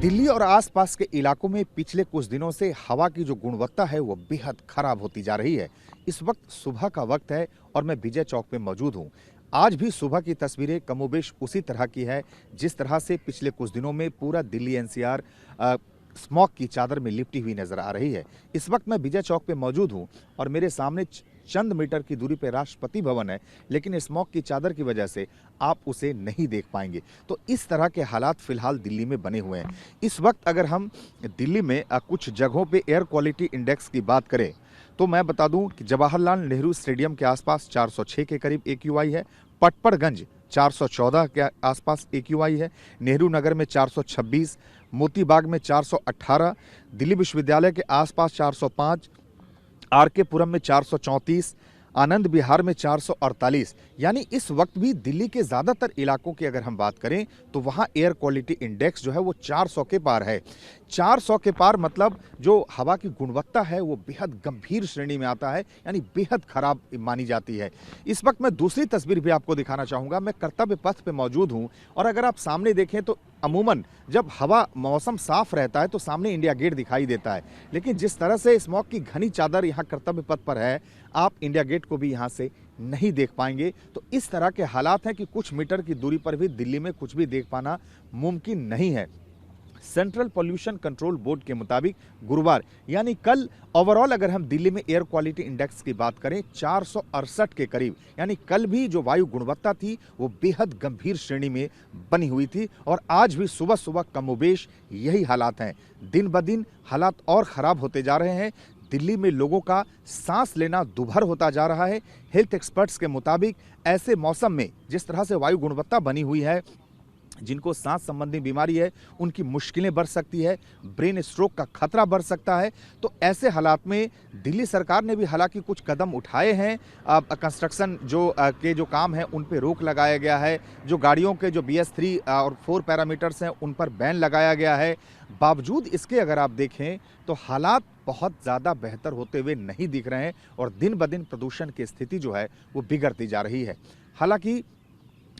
दिल्ली और आसपास के इलाकों में पिछले कुछ दिनों से हवा की जो गुणवत्ता है वो बेहद खराब होती जा रही है। इस वक्त सुबह का वक्त है और मैं विजय चौक पे मौजूद हूँ। आज भी सुबह की तस्वीरें कमोबेश उसी तरह की है जिस तरह से पिछले कुछ दिनों में पूरा दिल्ली एनसीआर स्मॉग की चादर में लिपटी हुई नजर आ रही है। इस वक्त मैं विजय चौक पे मौजूद हूँ और मेरे सामने चंद मीटर की दूरी पे राष्ट्रपति भवन है, लेकिन स्मॉग की चादर की वजह से आप उसे नहीं देख पाएंगे। तो इस तरह के हालात फिलहाल दिल्ली में बने हुए हैं। इस वक्त अगर हम दिल्ली में कुछ जगहों पे एयर क्वालिटी इंडेक्स की बात करें तो मैं बता दूं कि जवाहरलाल नेहरू स्टेडियम के आसपास 406 के करीब एक्यूआई है, पटपड़गंज 414 के आसपास एक्यूआई है, नेहरू नगर में 426, मोतीबाग में 418, दिल्ली विश्वविद्यालय के आसपास 405, आरके पुरम में 434, आनंद विहार में 448। यानी इस वक्त भी दिल्ली के ज़्यादातर इलाकों की अगर हम बात करें तो वहाँ एयर क्वालिटी इंडेक्स जो है वो 400 के पार है। 400 के पार मतलब जो हवा की गुणवत्ता है वो बेहद गंभीर श्रेणी में आता है, यानी बेहद खराब मानी जाती है। इस वक्त मैं दूसरी तस्वीर भी आपको दिखाना चाहूँगा। मैं कर्तव्य पथ पे मौजूद हूँ और अगर आप सामने देखें तो अमूमन जब हवा मौसम साफ रहता है तो सामने इंडिया गेट दिखाई देता है, लेकिन जिस तरह से स्मॉग की घनी चादर यहाँ कर्तव्य पथ पर है, आप इंडिया गेट को भी यहाँ से नहीं देख पाएंगे। तो इस तरह के हालात हैं कि कुछ मीटर की दूरी पर भी दिल्ली में कुछ भी देख पाना मुमकिन नहीं है। सेंट्रल पॉल्यूशन कंट्रोल बोर्ड के मुताबिक गुरुवार यानी कल ओवरऑल अगर हम दिल्ली में एयर क्वालिटी इंडेक्स की बात करें 468 के करीब, यानी कल भी जो वायु गुणवत्ता थी वो बेहद गंभीर श्रेणी में बनी हुई थी और आज भी सुबह सुबह कमोबेश यही हालात हैं। दिन ब दिन हालात और ख़राब होते जा रहे हैं। दिल्ली में लोगों का सांस लेना दुभर होता जा रहा है। हेल्थ एक्सपर्ट्स के मुताबिक ऐसे मौसम में जिस तरह से वायु गुणवत्ता बनी हुई है, जिनको सांस संबंधी बीमारी है उनकी मुश्किलें बढ़ सकती है, ब्रेन स्ट्रोक का खतरा बढ़ सकता है। तो ऐसे हालात में दिल्ली सरकार ने भी हालांकि कुछ कदम उठाए हैं। कंस्ट्रक्शन के जो काम है उन पे रोक लगाया गया है। जो गाड़ियों के जो BS3 और 4 पैरामीटर्स हैं उन पर बैन लगाया गया है। बावजूद इसके अगर आप देखें तो हालात बहुत ज़्यादा बेहतर होते हुए नहीं दिख रहे हैं और दिन ब दिन प्रदूषण की स्थिति जो है वो बिगड़ती जा रही है। हालांकि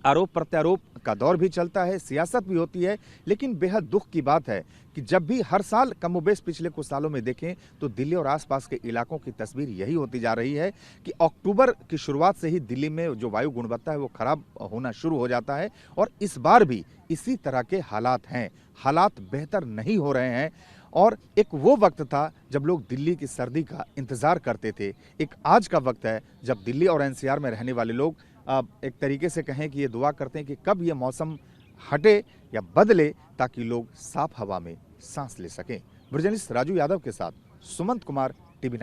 आरोप प्रत्यारोप का दौर भी चलता है, सियासत भी होती है, लेकिन बेहद दुख की बात है कि जब भी हर साल कमोबेश पिछले कुछ सालों में देखें तो दिल्ली और आसपास के इलाकों की तस्वीर यही होती जा रही है कि अक्टूबर की शुरुआत से ही दिल्ली में जो वायु गुणवत्ता है वो खराब होना शुरू हो जाता है और इस बार भी इसी तरह के हालात हैं। हालात बेहतर नहीं हो रहे हैं और एक वो वक्त था जब लोग दिल्ली की सर्दी का इंतज़ार करते थे। एक आज का वक्त है जब दिल्ली और एनसीआर में रहने वाले लोग एक तरीके से कहें कि ये दुआ करते हैं कि कब ये मौसम हटे या बदले ताकि लोग साफ हवा में सांस ले सकें। ब्रिजनिस्ट राजू यादव के साथ सुमंत कुमार,